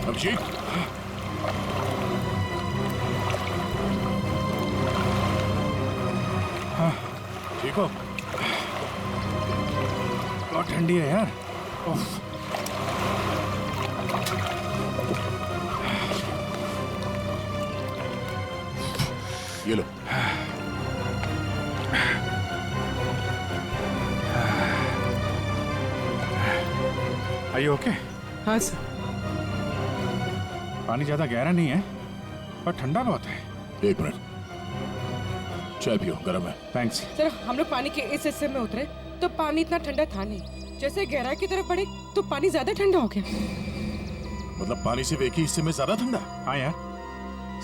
अभिषेक, हाँ ठीक हो? बहुत ठंडी है यार। उफ। ये लो। Are you okay? हाँ सर। पानी ज्यादा गहरा नहीं है और ठंडा बहुत है। एक मिनट, चाय पियो, गर्म है। थैंक्स। सर हम लोग पानी के इस हिस्से में उतरे तो पानी इतना ठंडा था नहीं, जैसे गहराई की तरफ बढ़े तो पानी ज्यादा ठंडा हो गया। मतलब पानी सिर्फ एक ही हिस्से में ज्यादा ठंडा? हाँ यार,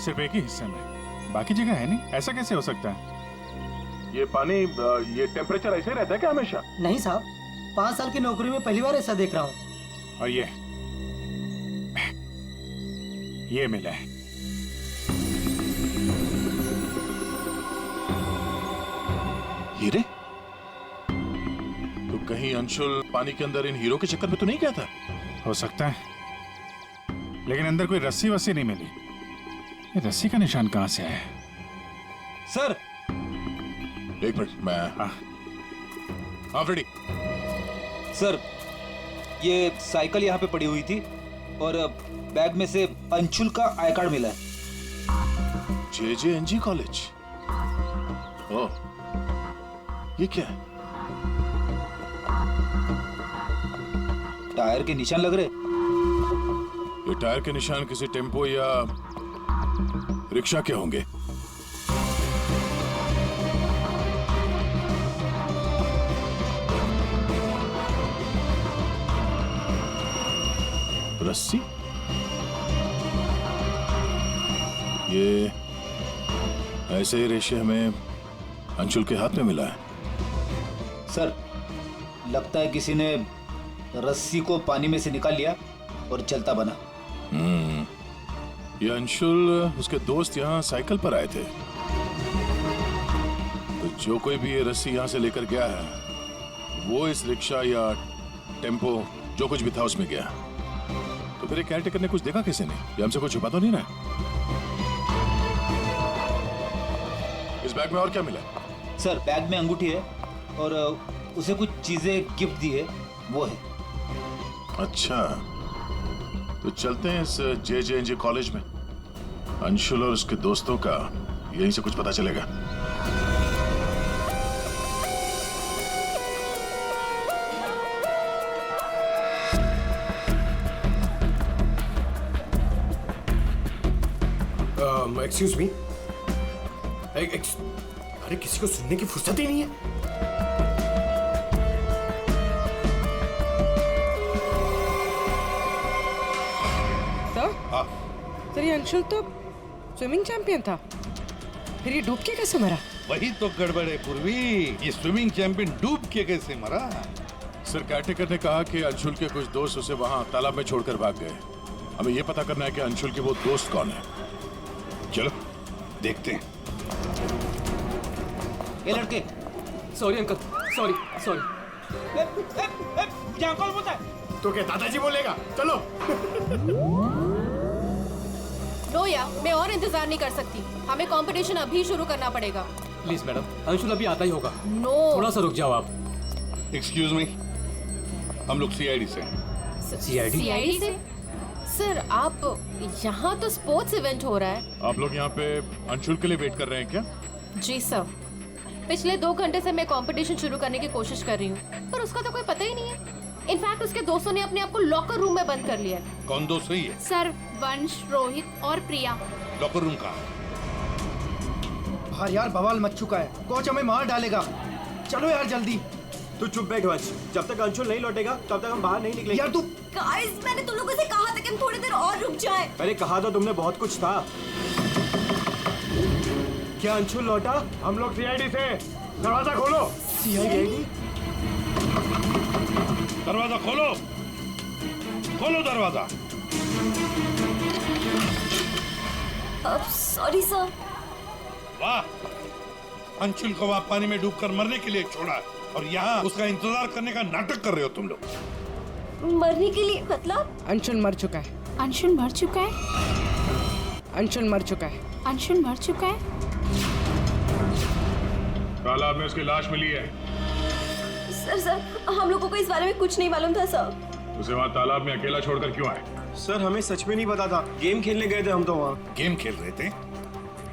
सिर्फ एक ही हिस्से में, बाकी जगह है नहीं। ऐसा कैसे हो सकता है? ये पानी, ये टेम्परेचर ऐसे रहता है क्या हमेशा? नहीं साहब, 5 साल की नौकरी में पहली बार ऐसा देख रहा हूँ। और ये मिला है। हीरे? तो कहीं अंशुल पानी के अंदर इन हीरो के चक्कर में तो नहीं गया था? हो सकता है, लेकिन अंदर कोई रस्सी वस्सी नहीं मिली। ये रस्सी का निशान कहां से आया? सर एक मिनट, मैं हाँ फ्रेडी। सर, ये साइकिल यहाँ पे पड़ी हुई थी और बैग में से अंशुल का आई कार्ड मिला है। JJNG college? ओह, ये क्या है? टायर के निशान लग रहे। ये टायर के निशान किसी टेम्पो या रिक्शा के होंगे। रस्सी? ये ऐसे ही रेशे हमें अंशुल के हाथ में मिला है। सर, लगता है किसी ने रस्सी को पानी में से निकाल लिया और चलता बना। ये अंशुल, उसके दोस्त यहाँ साइकिल पर आए थे, तो जो कोई भी ये रस्सी यहाँ से लेकर गया है वो इस रिक्शा या टेम्पो जो कुछ भी था उसमें गया। तो फिर केयर टेकर ने कुछ देखा किसी ने? ये हमसे कुछ छुपा तो नहीं ना? इस बैग में और क्या मिला? सर, बैग में अंगूठी है और उसे कुछ चीजें गिफ्ट दी है, वो है। अच्छा, तो चलते हैं इस JJNG कॉलेज में। अंशुल और उसके दोस्तों का यहीं से कुछ पता चलेगा। एक्सक्यूज मी, अरे किसी को सुनने की फुर्सत ही नहीं है। सर ये अंशुल तो स्विमिंग चैंपियन था, फिर ये डूब के कैसे मरा? वही तो गड़बड़ है पूर्वी, ये स्विमिंग चैंपियन डूब के कैसे मरा? सर कैटेकर ने कहा कि अंशुल के कुछ दोस्त उसे वहां तालाब में छोड़कर भाग गए। हमें यह पता करना है कि अंशुल के वो दोस्त कौन है। चलो देखते हैं। ये लड़के सॉरी अंकल, सॉरी सॉरी। मुझे अंकल बोलता है। तो क्या दादाजी बोलेगा? चलो। नो या मैं और इंतजार नहीं कर सकती, हमें कंपटीशन अभी शुरू करना पड़ेगा। प्लीज मैडम, अंशुल अभी आता ही होगा। नो थोड़ा सा रुक जाओ आप। एक्सक्यूज मी, हम लोग सीआईडी से हैं। सीआईडी से? सर आप यहाँ तो स्पोर्ट्स इवेंट हो रहा है। आप लोग यहाँ पे अंशुल के लिए वेट कर रहे हैं क्या? जी सर, पिछले 2 घंटे से मैं कंपटीशन शुरू करने की कोशिश कर रही हूँ, पर उसका तो कोई पता ही नहीं है। इनफैक्ट उसके दोस्तों ने अपने आप को लॉकर रूम में बंद कर लिया है। कौन दोस्त सही है? सर वंश, रोहित और प्रिया। लॉकर रूम कहाँ है? बाहर यार बवाल मच चुका है, कोच हमें मार डालेगा। चलो यार जल्दी। तू चुप बैठ वंश, जब तक अंशुल नहीं लौटेगा तब तक हम बाहर नहीं निकलेंगे। यार तू गाइस मैंने तुम लोगों से कहा था कि हम थोड़ी देर और रुक जाएं। अरे कहा तो तुमने बहुत कुछ था। क्या अंशुल लौटा? हम लोग सीआईडी से। दरवाजा खोलो। सीआईडी? दरवाजा खोलो, खोलो दरवाजा। Sorry sir. वाह, अंशुल को वहां पानी में डूबकर मरने के लिए छोड़ा और यहाँ उसका इंतजार करने का नाटक कर रहे हो तुम लोग। मरने के लिए मतलब? अंशुल मर चुका है। अंशुल मर चुका है? अंशुल मर चुका है। अंशुल मर चुका है? तालाब में उसकी लाश मिली है। सर हम लोगों को इस बारे में कुछ नहीं मालूम था सर। उसे वहाँ तालाब में अकेला छोड़कर क्यों आए? सर हमें सच में नहीं पता था, गेम खेलने गए थे हम तो वहाँ। गेम खेल रहे थे?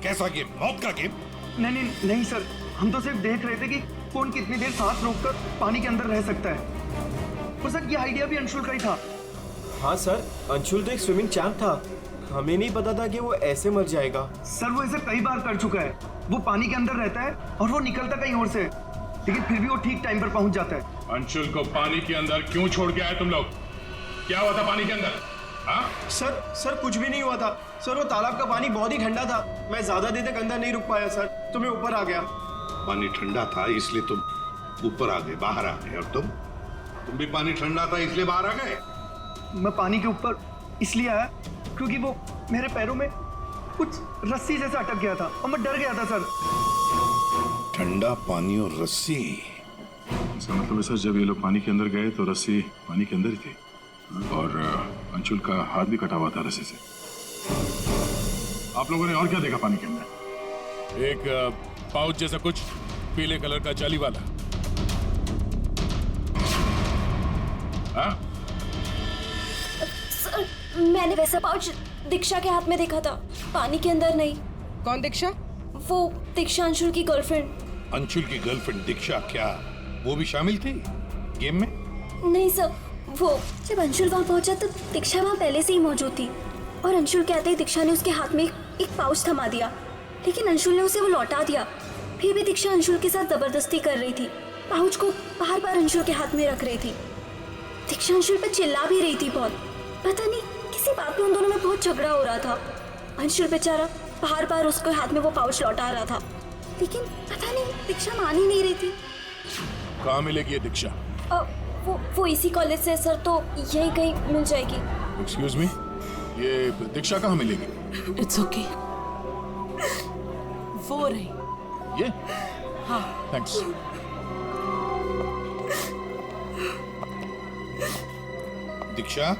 कैसा गेम? मौत का गेम? नहीं सर, हम तो सिर्फ देख रहे थे कि कौन कितनी देर सांस रोककर पानी के अंदर रह सकता है। और सर ये आइडिया भी अंशुल का ही था। हाँ सर, अंशुल तो एक स्विमिंग चैंप था, हमें नहीं पता था कि वो ऐसे मर जाएगा। सर वो ऐसे कई बार कर चुका है। वो पानी के अंदर रहता है और वो निकलता कहीं और से, लेकिन फिर भी वो ठीक टाइम पर पहुंच जाता है। अंशुल को पानी के अंदर क्यों छोड़ के आए तुम लोग? क्या हुआ था पानी के अंदर? हाँ? सर कुछ भी नहीं हुआ था। सर वो तालाब का पानी बहुत ही ठंडा था, मैं ज्यादा देर तक अंदर नहीं रुक पाया सर, तो मैं ऊपर आ गया। पानी ठंडा था इसलिए तुम ऊपर आ गए, बाहर आ गए। और तुम भी पानी ठंडा था इसलिए बाहर आ गए? मैं पानी के ऊपर इसलिए आया क्योंकि वो मेरे पैरों में कुछ रस्सी जैसा अटक गया था और मैं डर गया था सर। ठंडा पानी और रस्सी? इसका मतलब है सर, जब ये लोग पानी के अंदर गए तो रस्सी पानी के अंदर ही थी और अंशुल का हाथ भी कटा हुआ था रस्सी से। आप लोगों ने और क्या देखा पानी के अंदर? एक पाउच जैसा कुछ पीले कलर का जाली वाला। हाँ? सर मैंने वैसा पाउच दीक्षा के हाथ में देखा था, पानी के अंदर नहीं। कौन दीक्षा? वो दीक्षा अंशुल की गर्लफ्रेंड। अंशुल की गर्लफ्रेंड दीक्षा, क्या वो भी शामिल थी गेम में? नहीं सर, वो जब अंशुल वहाँ पहुंचा तो दीक्षा वहाँ पहले से ही मौजूद थी और अंशुल के आते ही दीक्षा ने उसके हाथ में एक पाउच थमा दिया, लेकिन अंशुल ने उसे वो लौटा दिया। फिर भी दीक्षा अंशुल के साथ जबरदस्ती कर रही थी, पाउच को बार बार अंशुल के हाथ में रख रही थी। दीक्षा अंशुल पर चिल्ला भी रही थी बहुत, पता नहीं किसी बात पे उन दोनों में बहुत झगड़ा हो रहा था। अंशुल बेचारा बार बार उसके हाथ में वो पाउच लौटा रहा था, लेकिन पता नहीं दीक्षा मान ही नहीं रही थी। कहाँ मिलेगी ये दीक्षा? वो इसी कॉलेज से सर, तो यही कहीं मिल जाएगी। एक्सक्यूज मी, ये दीक्षा कहाँ मिलेगी? इट्स ओके, वो रही। ये? हाँ थैंक्स। दीक्षा?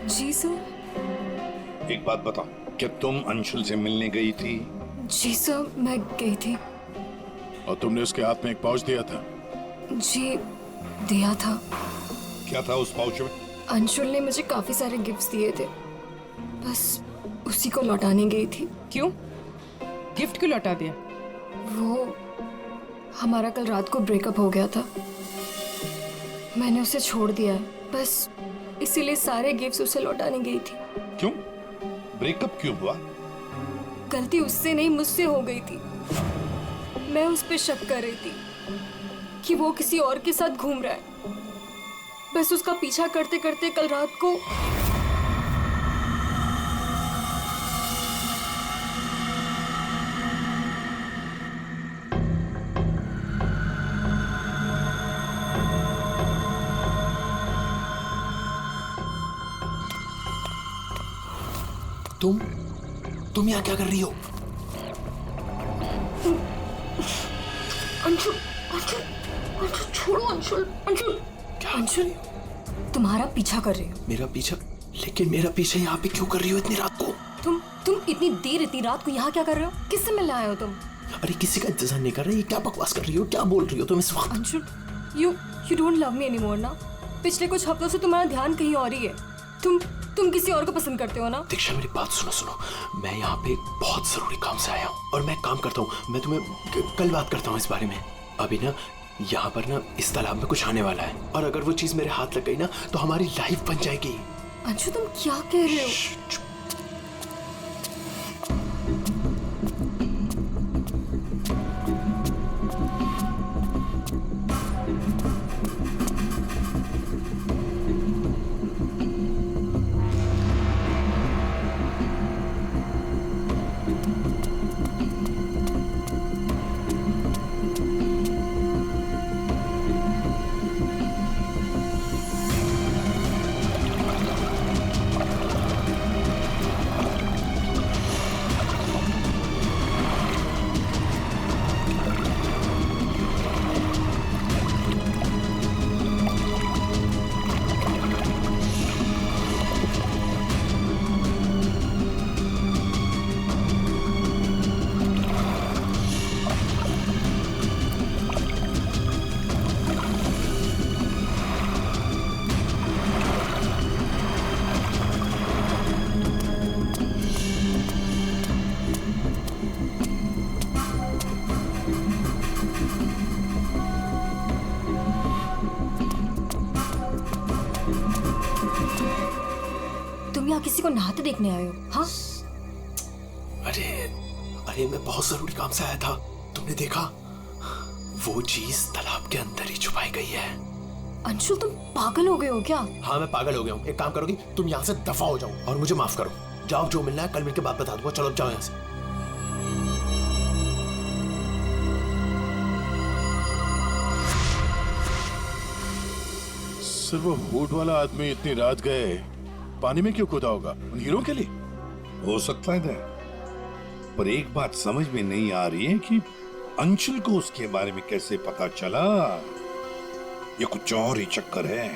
जी सर। एक बात बताओ, क्या तुम अंशुल से मिलने गई थी? जी सर, मैं गई थी। और तुमने उसके हाथ में एक पाउच दिया था? जी दिया था। क्या था उस पाउच में? अंशुल ने मुझे काफी सारे गिफ्ट्स दिए थे, बस उसी को लौटाने गई थी। क्यों? गिफ्ट क्यों लौटा दिया? वो हमारा कल रात को ब्रेकअप हो गया था, मैंने उसे छोड़ दिया है, बस इसीलिए सारे गिफ्ट्स उसे लौटाने गई थी। क्यों? ब्रेकअप क्यों हुआ? गलती उससे नहीं मुझसे हो गई थी। मैं उस पे शक कर रही थी कि वो किसी और के साथ घूम रहा है। बस उसका पीछा करते करते कल रात को तुम यहाँ क्या कर रही हो? अंशुल, अंशुल, अंशुल छोड़ो अंशुल, अंशुल। क्या? अंशुल, तुम्हारा पीछा कर रही हो। मेरा पीछा? लेकिन मेरा पीछा यहाँ पे क्यों कर रही हो इतनी रात को? तुम इतनी देर इतनी रात को यहाँ क्या कर रहे हो? किससे मिलने आए हो तुम? अरे किसी का इंतजार नहीं कर रही, क्या बकवास कर रही हो, क्या बोल रही हो तुम इस वक्त? Anshul, you don't love me anymore ना? पिछले कुछ हफ्तों से तुम्हारा ध्यान कहीं और ही है। तुम किसी और को पसंद करते हो ना? दीक्षा मेरी बात सुनो, मैं यहाँ पे बहुत जरूरी काम से आया हूँ और मैं काम करता हूँ। मैं तुम्हें कल बात करता हूँ इस बारे में। अभी ना यहाँ पर ना इस तालाब में कुछ आने वाला है और अगर वो चीज मेरे हाथ लग गई ना तो हमारी लाइफ बन जाएगी। अंशु तुम क्या कह रहे हो? तुम यहाँ किसी को नहाते देखने आए हो? हाँ? अरे मैं बहुत जरूरी काम से आया था। तुमने देखा? वो चीज तालाब के अंदर ही छुपाई गई है। अंशुल तुम पागल हो गए हो क्या? हाँ मैं पागल हो गया हूँ। एक काम करोगी, तुम यहाँ से दफा हो जाओ और मुझे माफ करो। जाओ, जो मिलना है कल मिलके बात बता दूंगा। चलो जाओ यहाँ से। सर वो हुड वाला आदमी इतनी रात गए पानी में क्यों कूदा होगा? उन हीरो के लिए हो सकता है, पर एक बात समझ में नहीं आ रही है कि अंशुल को उसके बारे में कैसे पता चला। ये कुछ और ही चक्कर है।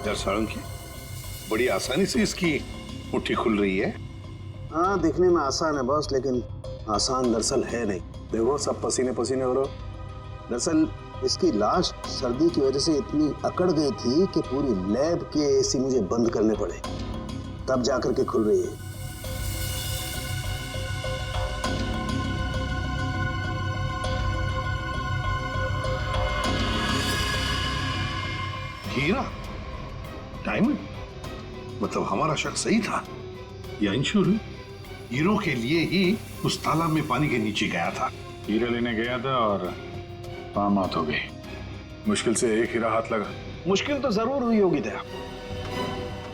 यार सारंगी, बड़ी आसानी से इसकी मुट्ठी खुल रही है। हाँ दिखने में आसान है बॉस, लेकिन आसान दरअसल है नहीं। देखो सब पसीने पसीने हो रहे। दरअसल इसकी लाश सर्दी की वजह से इतनी अकड़ गई थी कि पूरी लैब के एसी मुझे बंद करने पड़े, तब जाकर के खुल रही है। हीरा, डायमंड, मतलब हमारा शक सही था। ये अंशुल हीरो के लिए ही उस तालाब में पानी के नीचे गया था। हीरा लेने गया था और वहां मौत हो गई। मुश्किल से एक हीरा हाथ लगा। मुश्किल तो जरूर हुई होगी दया,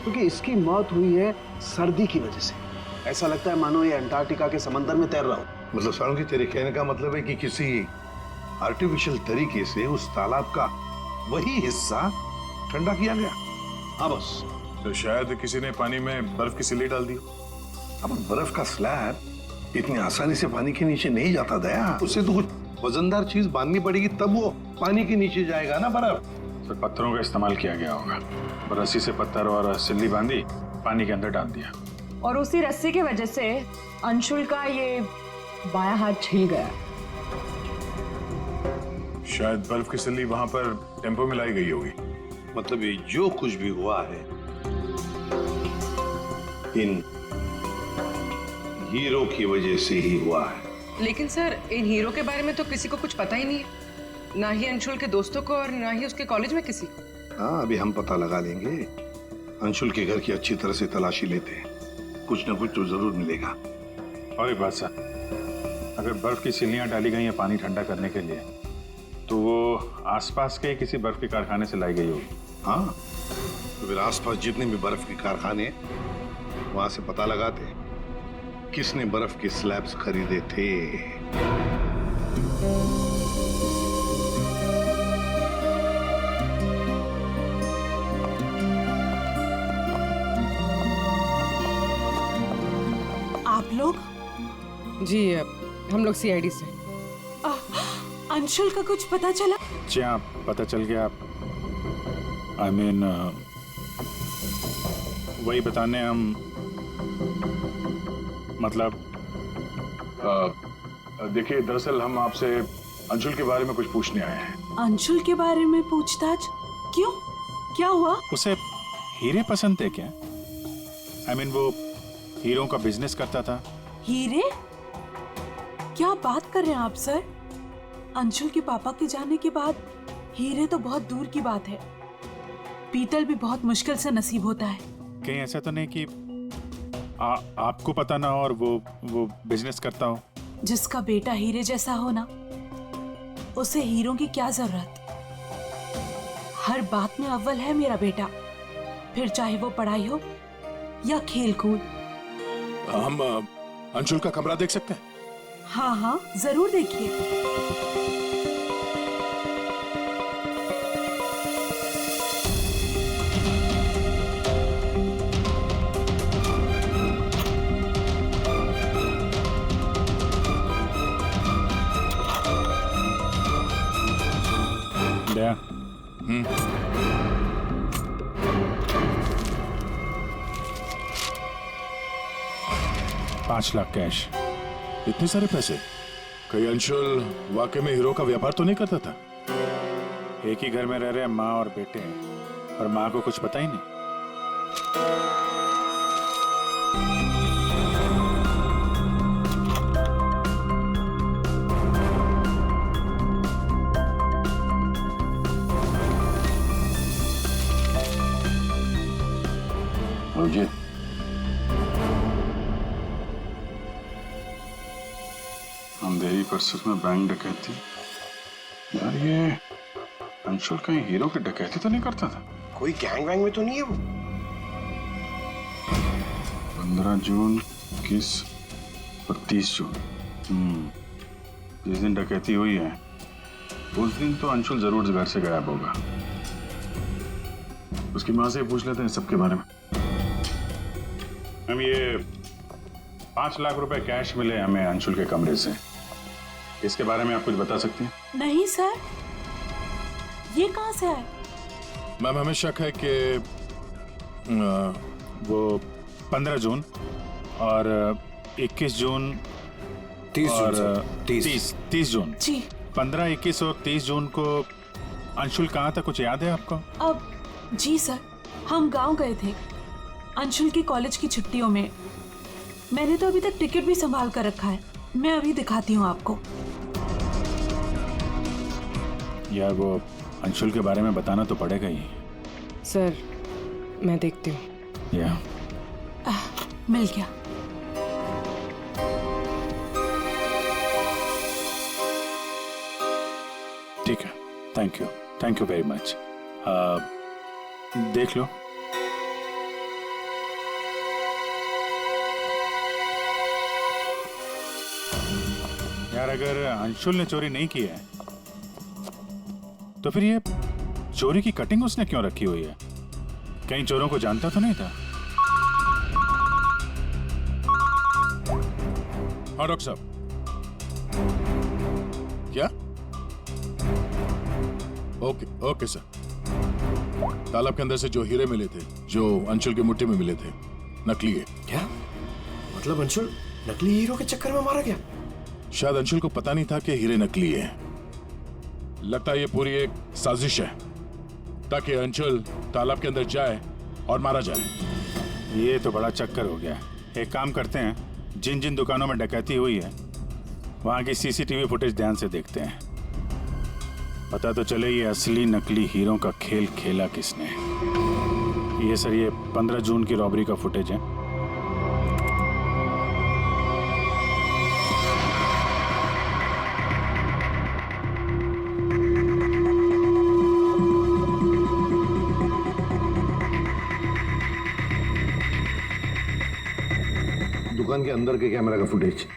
क्योंकि इसकी मौत हुई है सर्दी की वजह से। ऐसा लगता है मानो ये अंटार्कटिका के समंदर में तैर रहा हूं। मतलब सारंगी, तेरे कहने का मतलब है कि किसी आर्टिफिशियल तरीके से उस तालाब का वही हिस्सा ठंडा किया गया। हाँ बस। तो शायद किसी ने पानी में बर्फ की सिल्ली डाल दी। अब बर्फ का स्लैब इतनी आसानी से पानी के नीचे नहीं जाता दया। उससे तो कुछ वजनदार चीज बांधनी पड़ेगी, तब वो पानी के नीचे जाएगा ना बर्फ। तो पत्थरों का इस्तेमाल किया गया होगा। रस्सी से पत्थर और सिल्ली बांधी, पानी के अंदर डाल दिया। और उसी रस्सी की वजह से अंशुल का ये बायां हाथ छिल गया। शायद बर्फ की सिल्ली वहां पर टेम्पो में लाई गई होगी। मतलब ये जो कुछ भी हुआ है इन हीरो की वजह से ही हुआ है। लेकिन सर इन हीरो के बारे में तो किसी को कुछ पता ही नहीं है, ना ही अंशुल के दोस्तों को और ना ही उसके कॉलेज में किसी को। हाँ अभी हम पता लगा लेंगे। अंशुल के घर की अच्छी तरह से तलाशी लेते हैं, कुछ ना कुछ तो जरूर मिलेगा। और एक बात सर, अगर बर्फ की सिल्लियां डाली गई हैं पानी ठंडा करने के लिए, तो वो आसपास के किसी बर्फ के कारखाने से लाई गई होगी। हाँ, तो फिर आसपास जितने भी बर्फ के कारखाने हैं, वहां से पता लगाते किसने बर्फ के स्लैब्स खरीदे थे। आप लोग? जी हम लोग सीआईडी से। अंशुल का कुछ पता चला? जी हाँ, पता चल गया। आई मीन वही बताने हम, मतलब देखिए, दरअसल हम आपसे अंशुल के बारे में कुछ पूछने आए हैं। अंशुल के बारे में पूछताछ? क्यों, क्या हुआ? उसे हीरे पसंद थे क्या? आई मीन वो हीरों का बिजनेस करता था। हीरे? क्या बात कर रहे हैं आप सर? अंशुल के पापा के जाने के बाद हीरे तो बहुत दूर की बात है, पीतल भी बहुत मुश्किल से नसीब होता है। कहीं ऐसा तो नहीं कि आपको पता ना हो और वो बिजनेस करता हो? जिसका बेटा हीरे जैसा हो ना, उसे हीरों की क्या जरूरत। हर बात में अव्वल है मेरा बेटा, फिर चाहे वो पढ़ाई हो या खेल कूद। हम अंशुल का कमरा देख सकते हैं? हाँ हाँ, जरूर देखिए। दया। 5 लाख कैश। इतने सारे पैसे? कहीं अंशुल वाकई में हीरो का व्यापार तो नहीं करता था? एक ही घर में रह रहे माँ और बेटे हैं, और माँ को कुछ पता ही नहीं। जी, अंधेरी परिसर में बैंक डकैती। यार, ये अंशुल कहीं हीरो की डकैती तो नहीं करता था? कोई गैंग वैंग में तो नहीं है वो? 15 जून, 21 और 30 जून। जिस दिन डकैती हुई है उस दिन तो अंशुल जरूर घर से गायब होगा। उसकी माँ से पूछ लेते हैं सबके बारे में। हम ये 5 लाख रुपए कैश मिले हमें अंशुल के कमरे से, इसके बारे में आप कुछ बता सकती हैं? नहीं सर, ये कहाँ से आए? मैम, हमें शक है कि वो 15 जून और 21 जून 30 जून जी। 15, 21 और 30 जून को अंशुल कहाँ था, कुछ याद है आपको? अब जी सर, हम गांव गए थे अंशुल की कॉलेज की छुट्टियों में। मैंने तो अभी तक टिकट भी संभाल कर रखा है, मैं अभी दिखाती हूँ आपको। यार, वो अंशुल के बारे में बताना तो पड़ेगा ही। सर, मैं देखती हूँ। या मिल गया। ठीक है, थैंक यू वेरी मच। देख लो। यार, अगर अंशुल ने चोरी नहीं की है तो फिर ये चोरी की कटिंग उसने क्यों रखी हुई है? कहीं चोरों को जानता तो नहीं था? हाँ डॉक्टर साहब। क्या? Okay sir. तालाब के अंदर से जो हीरे मिले थे, जो अंशुल की मुट्ठी में मिले थे, नकली है। क्या मतलब? अंशुल नकली हीरो के चक्कर में मारा गया? शायद अंशुल को पता नहीं था कि हीरे नकली है। लगता है ये पूरी एक साजिश है ताकि अंशुल तालाब के अंदर जाए और मारा जाए। ये तो बड़ा चक्कर हो गया। एक काम करते हैं, जिन जिन दुकानों में डकैती हुई है वहां की सीसीटीवी फुटेज ध्यान से देखते हैं। पता तो चले ये असली नकली हीरो का खेल खेला किसने। ये सर, ये 15 जून की रॉबरी का फुटेज है। दुकान के अंदर के कैमरा का फुटेज।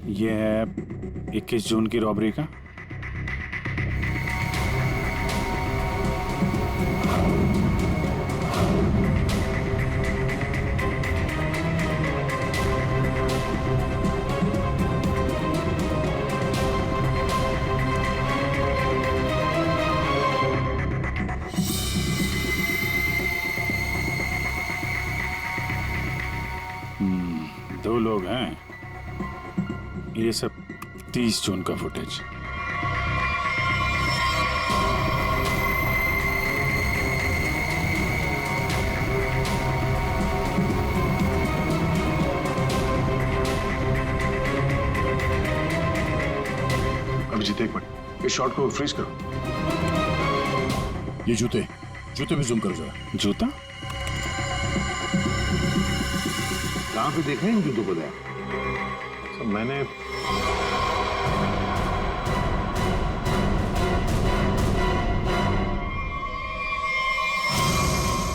ये है 21 जून की रॉबरी का। दो लोग हैं। ये सब 30 जून का फुटेज। अभिजीत एक मिनट, इस शॉट को फ्रीज करो। ये जूते पे जूम करो जरा। जूता कहाँ पे देख रहे हैं इन जूतों को? सब मैंने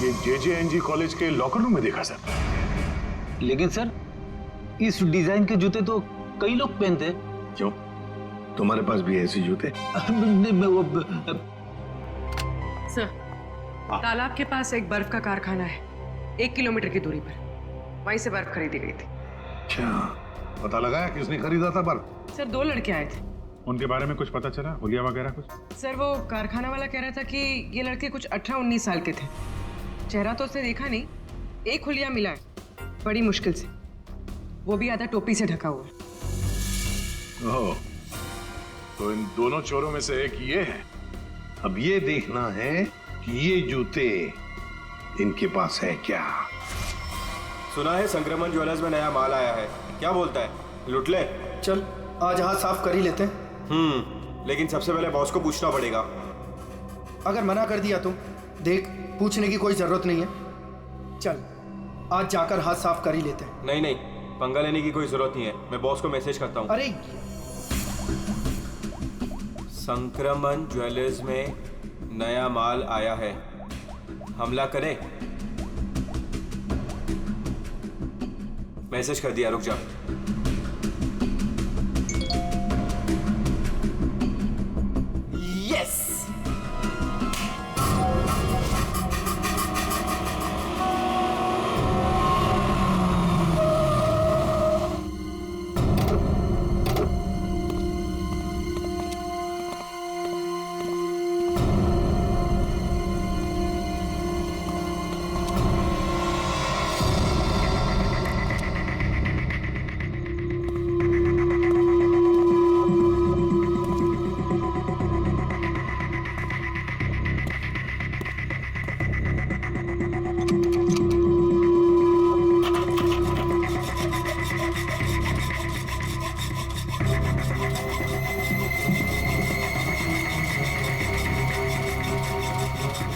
ये JJNG कॉलेज के लॉकर रूम में देखा सर। लेकिन सर इस डिजाइन के जूते तो कई लोग पहनते। क्यों, तुम्हारे पास भी ऐसे जूते? सर, तालाब के पास एक बर्फ का कारखाना है, 1 किलोमीटर की दूरी पर। वहीं से बर्फ खरीदी गई थी। अच्छा, पता लगाया किसने खरीदा था बर्फ? सर 2 लड़के आए थे। उनके बारे में कुछ पता चला? हुलिया वगैरह कुछ? सर वो कारखाना वाला कह रहा था कि ये लड़के कुछ 18-19 साल के थे। चेहरा तो उसने देखा नहीं, एक हुलिया मिला है बड़ी मुश्किल से, वो भी आधा टोपी से ढका हुआ है। ओह, तो इन दोनों चोरों में से एक ये है। अब ये देखना है कि ये जूते इनके पास है क्या। सुना है संक्रमण ज्वेलर्स में नया माल आया है, क्या बोलता है, लुट ले? चल आज हाथ साफ कर ही लेते हैं। लेकिन सबसे पहले बॉस को पूछना पड़ेगा। अगर मना कर दिया तो देख, पूछने की कोई जरूरत नहीं है। चल आज जाकर हाथ साफ कर ही लेते हैं। नहीं नहीं, पंगा लेने की कोई जरूरत नहीं है, मैं बॉस को मैसेज करता हूँ। अरे संक्रमण ज्वेलर्स में नया माल आया है, हमला करें? मैसेज कर दिया, रुक जा। यस,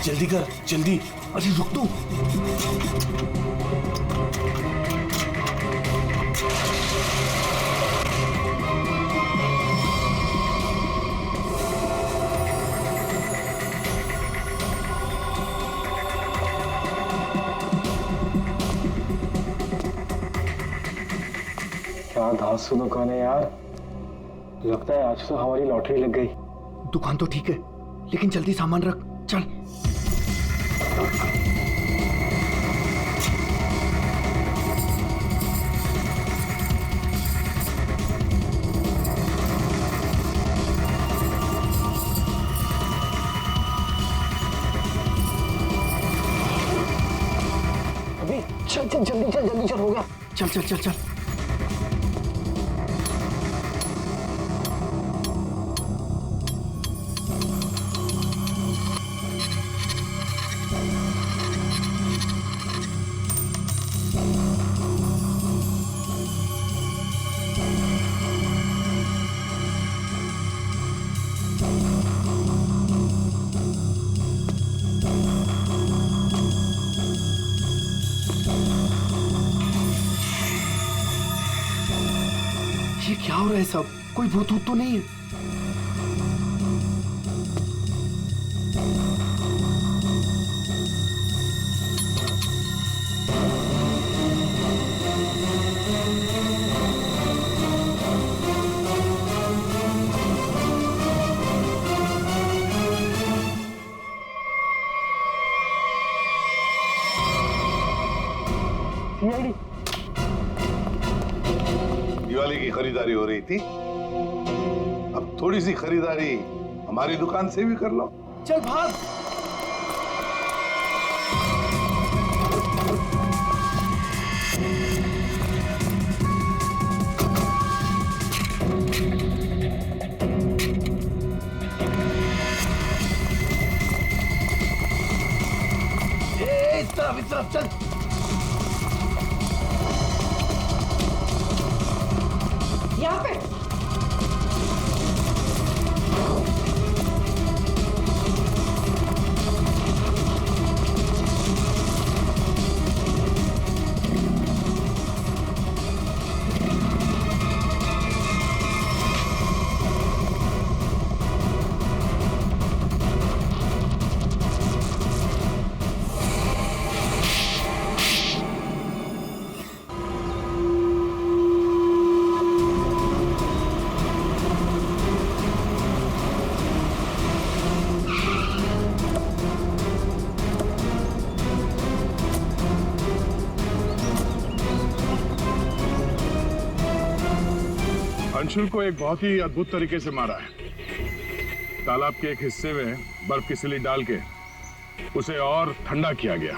जल्दी कर, जल्दी। अरे रुक तो। क्या धांसू दुकान है यार, लगता है आज तो हमारी लॉटरी लग गई। दुकान तो ठीक है, लेकिन जल्दी सामान रख, चल। अभी चल चल, जल्दी चल, जल्दी चल, हो गया। चल चल चल चल। हो रहा है सब? कोई भूत तो नहीं है? दिवाली की खरीदारी हो रही थी, अब थोड़ी सी खरीदारी हमारी दुकान से भी कर लो। चल भाग। इस तरफ चल। यहाँ पे अंशुल को एक बहुत ही अद्भुत तरीके से मारा है। तालाब के एक हिस्से में बर्फ की सिल्ली डाल के उसे और ठंडा किया गया,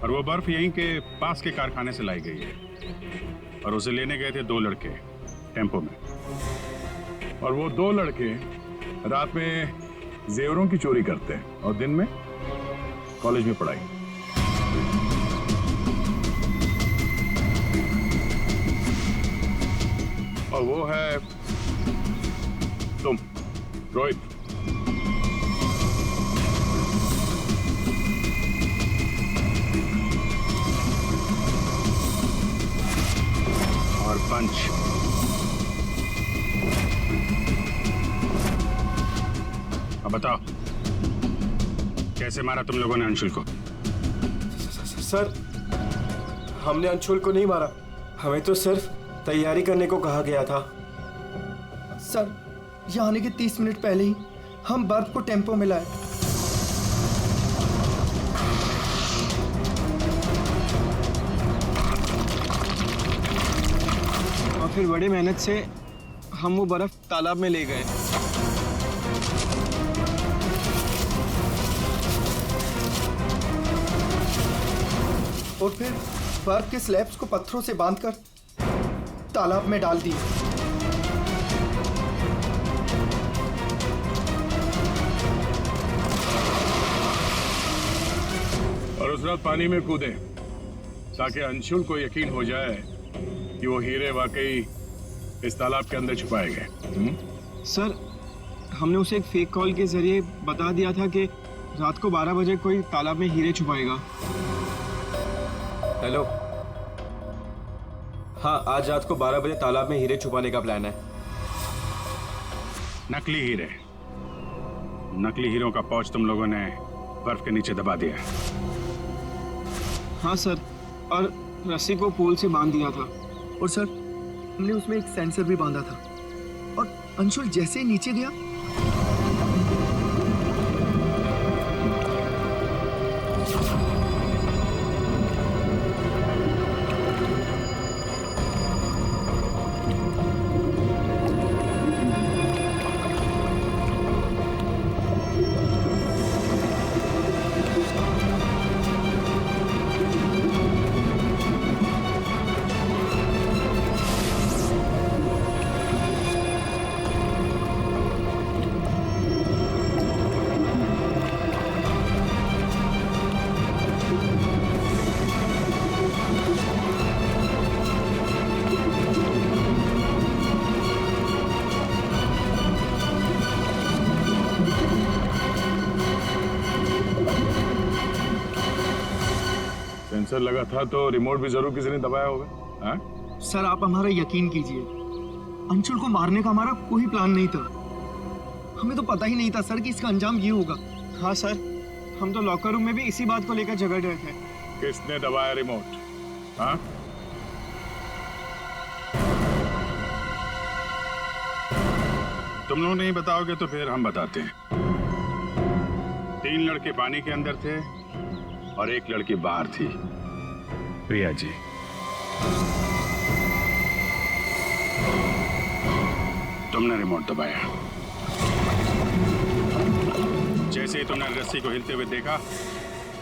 और वो बर्फ यहीं के पास के कारखाने से लाई गई है। और उसे लेने गए थे 2 लड़के टेम्पो में, और वो 2 लड़के रात में जेवरों की चोरी करते हैं और दिन में कॉलेज में पढ़ाई। और वो है तुम, रोहित। और पंच। अब बताओ, कैसे मारा तुम लोगों ने अंशुल को? सर, हमने अंशुल को नहीं मारा, हमें तो सिर्फ तैयारी करने को कहा गया था। सर, यहाँ आने के 30 मिनट पहले ही हम बर्फ को टेम्पो में लाए। और फिर बड़ी मेहनत से हम वो बर्फ तालाब में ले गए। और फिर बर्फ के स्लैब्स को पत्थरों से बांधकर तालाब में डाल दिए। और उस रात पानी में कूदे ताकि अंशुल को यकीन हो जाए कि वो हीरे वाकई इस तालाब के अंदर छुपाए गए। सर, हमने उसे एक फेक कॉल के जरिए बता दिया था कि रात को 12 बजे कोई तालाब में हीरे छुपाएगा। हेलो, हाँ, आज रात को 12 बजे तालाब में हीरे छुपाने का प्लान है। नकली हीरे, नकली हीरों का पाउच तुम लोगों ने बर्फ के नीचे दबा दिया। हाँ सर, और रस्सी को पोल से बांध दिया था। और सर, हमने उसमें एक सेंसर भी बांधा था, और अंशुल जैसे ही नीचे गया सेंसर लगा था तो रिमोट भी जरूर किसी ने दबाया होगा। हाँ? सर आप हमारा यकीन कीजिए, अंशुल को मारने का हमारा कोई प्लान नहीं था। हमें तो पता ही नहीं था सर कि इसका अंजाम ये होगा। हाँ सर, हम तो लॉकर रूम में भी इसी बात को लेकर झगड़ रहे थे। किसने दबाया रिमोट? हाँ? तुम लोग नहीं बताओगे तो फिर हम बताते हैं। 3 लड़के पानी के अंदर थे और 1 लड़की बाहर थी, प्रिया जी। तुमने रिमोट दबाया। जैसे ही तुमने रस्सी को हिलते हुए देखा,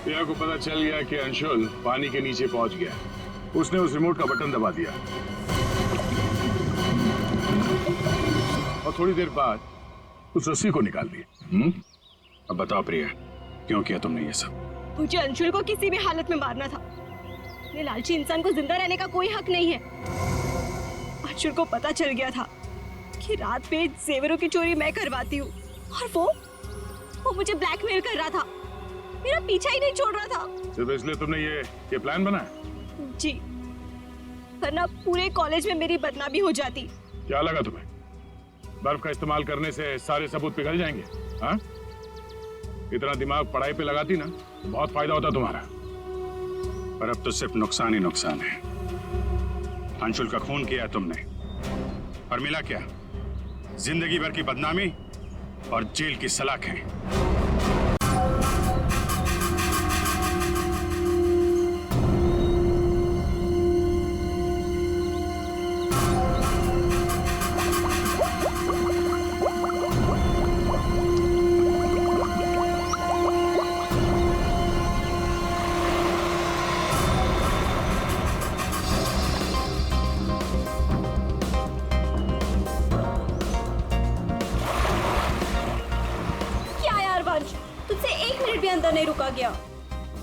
प्रिया को पता चल गया कि अंशुल पानी के नीचे पहुंच गया। उसने उस रिमोट का बटन दबा दिया और थोड़ी देर बाद उस रस्सी को निकाल दिया। अब बताओ प्रिया, क्यों किया तुमने ये सब? मुझे अंशुल को किसी भी हालत में मारना था। ये लालची इंसान को जिंदा रहने का कोई हक नहीं है। अंशुल को पता चल गया था कि रात में जेवरों की चोरी मैं करवाती हूँ और वो मुझे ब्लैकमेल कर रहा था, मेरा पीछा ही नहीं छोड़ रहा था। सिर्फ इसलिए तुमने ये प्लान बनाया? जी, वरना पूरे कॉलेज में मेरी बदनामी हो जाती। क्या लगा तुम्हें बर्फ का इस्तेमाल करने से सारे सबूत पिघल जाएंगे? हाँ? इतना दिमाग पढ़ाई पे लगाती ना तो बहुत फायदा होता तुम्हारा। पर अब तो सिर्फ नुकसान ही नुकसान है। अंशुल का खून किया तुमने, और मिला क्या? जिंदगी भर की बदनामी और जेल की सलाखें। अंदर नहीं रुका गया।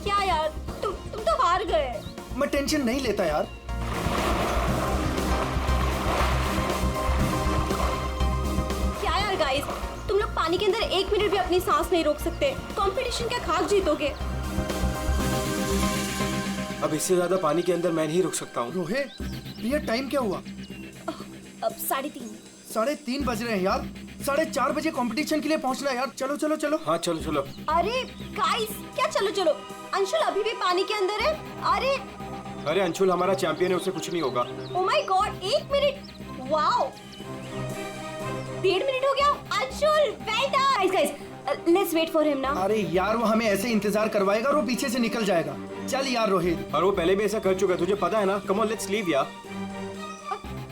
क्या यार, तुम तो हार गए। मैं टेंशन नहीं लेता यार। क्या यार गाइस, तुम लोग पानी के अंदर 1 मिनट भी अपनी सांस नहीं रोक सकते। कंपटीशन क्या खाक जीतोगे? अब इससे ज्यादा पानी के अंदर मैं नहीं रुक सकता हूँ। रोहित, ये टाइम क्या हुआ? अब 3:30। 3:30 बज रहे हैं यार। 4:30 बजे कंपटीशन के लिए पहुंचना है यार। चलो चलो चलो। हाँ चलो चलो। अरे गाइस, क्या चलो चलो? अंशुल अभी भी पानी के अंदर है। अरे अंशुल हमारा चैंपियन है, उसे कुछ नहीं होगा। Oh my god, 1 minute. Wow, 1.5 minute हो गया। Anshul well done. Guys let's wait for him now. अरे यार, वो हमें ऐसे इंतजार करवाएगा और वो पीछे से निकल जाएगा। चल यार रोहित। और वो पहले भी ऐसा कर चुका है, तुझे पता है ना। कम ऑन लेट्स लीव यार।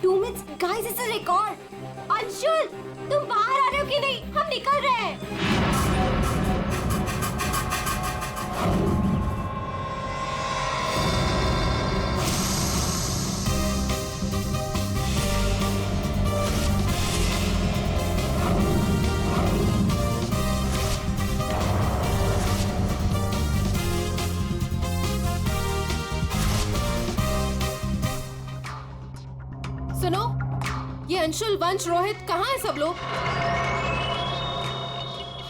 2 minutes guys, it's a record. Anshul तुम बाहर आ रहे हो कि नहीं? हम निकल रहे हैं। सुनो, ये अंशुल, वंश, रोहित कहाँ है सब लोग?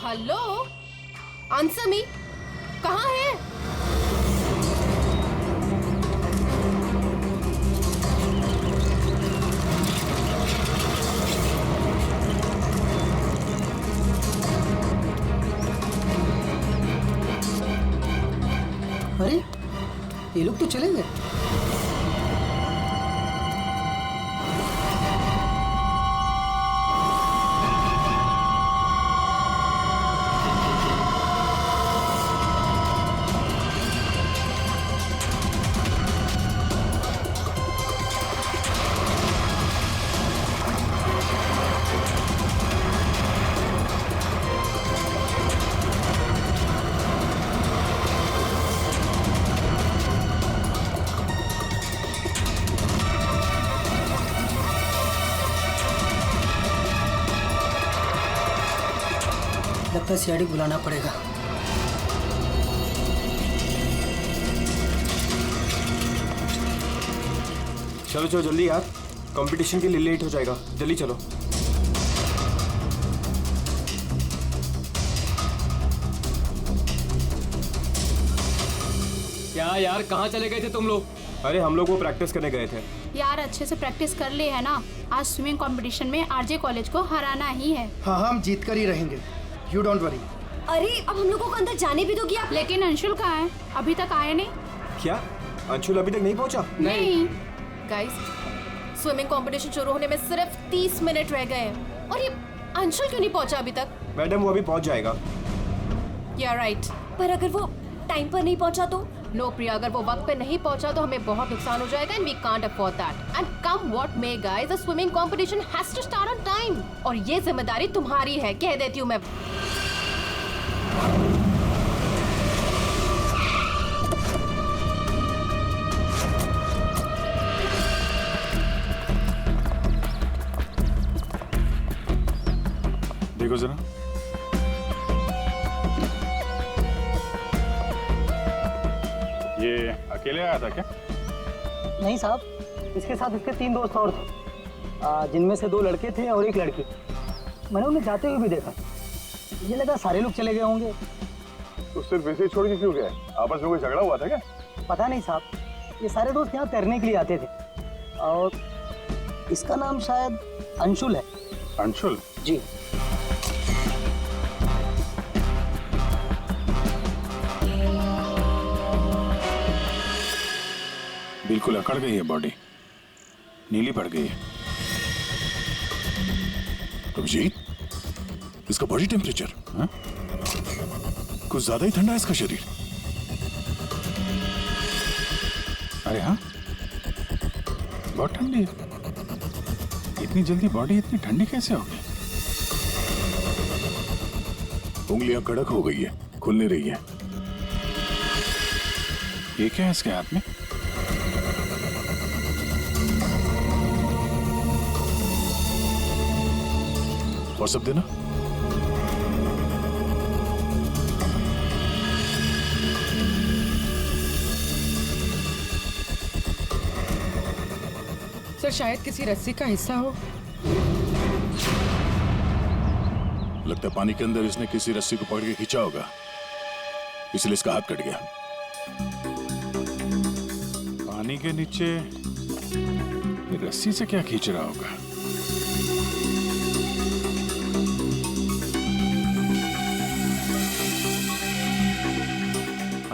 हेलो, आंसर मी, कहाँ है? अरे ये लोग तो चले गए। लगता है सीआईडी बुलाना पड़ेगा। चलो चलो जल्दी यार, कंपटीशन के लिए लेट हो जाएगा। जल्दी चलो। क्या यार, कहाँ चले गए थे तुम लोग? अरे हम लोग वो प्रैक्टिस करने गए थे। यार अच्छे से प्रैक्टिस कर ली है ना, आज स्विमिंग कंपटीशन में आरजे कॉलेज को हराना ही है। हाँ हम जीत कर ही रहेंगे, यू डोंट वरी। अरे अब हम लोगों को अंदर जाने भी दोगी आप? लेकिन अंशुल कहाँ है? अभी तक आया नहीं। क्या अंशुल अभी तक नहीं पहुंचा? नहीं। गाइस, स्विमिंग कंपटीशन शुरू होने में सिर्फ 30 मिनट रह गए हैं और ये अंशुल क्यों नहीं पहुंचा अभी तक? मैडम वो अभी पहुंच जाएगा। या राइट। पर अगर वो टाइम पर नहीं पहुंचा तो? नो प्रिया, अगर वो वक्त पे नहीं पहुंचा तो हमें बहुत नुकसान हो जाएगा and we can't afford that. And come what may guys, the swimming competition has to start on time और ये जिम्मेदारी तुम्हारी है, कह देती हूँ मैं। देखो जरा, ये अकेले आया था क्या? नहीं साहब, इसके साथ इसके 3 दोस्त और थे, जिनमें से 2 लड़के थे और 1 लड़की। मैंने उन्हें जाते हुए भी देखा, ये लगा सारे लोग चले गए होंगे। तो सिर्फ वैसे ही छोड़ के क्यों गए? आपस में कोई झगड़ा हुआ था क्या? पता नहीं साहब, ये सारे दोस्त यहाँ तैरने के लिए आते थे और इसका नाम शायद अंशुल है। अंशुल? जी। बिल्कुल अकड़ गई है बॉडी, नीली पड़ गई है। अभिजीत, इसका बॉडी टेम्परेचर कुछ ज्यादा ही ठंडा है इसका शरीर। अरे हाँ, बहुत ठंडी है। इतनी जल्दी बॉडी इतनी ठंडी कैसे हो गई? उंगलियां कड़क हो गई है, खुल नहीं रही है। ये क्या है इसके हाथ में? और सब देना। सर शायद किसी रस्सी का हिस्सा हो। लगता है पानी के अंदर इसने किसी रस्सी को पकड़ के खींचा होगा, इसलिए इसका हाथ कट गया। पानी के नीचे ये रस्सी से क्या खींच रहा होगा?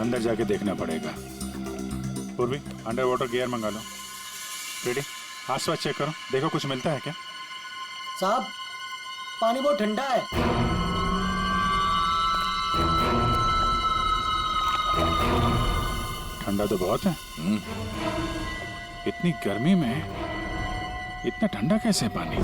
अंदर जाके देखना पड़ेगा। पूर्वी, अंडर वाटर गियर मंगा लो। रेडी? आसपास चेक करो, देखो कुछ मिलता है क्या? साहब, पानी बहुत ठंडा है। ठंडा तो बहुत है। इतनी गर्मी में इतना ठंडा कैसे है पानी?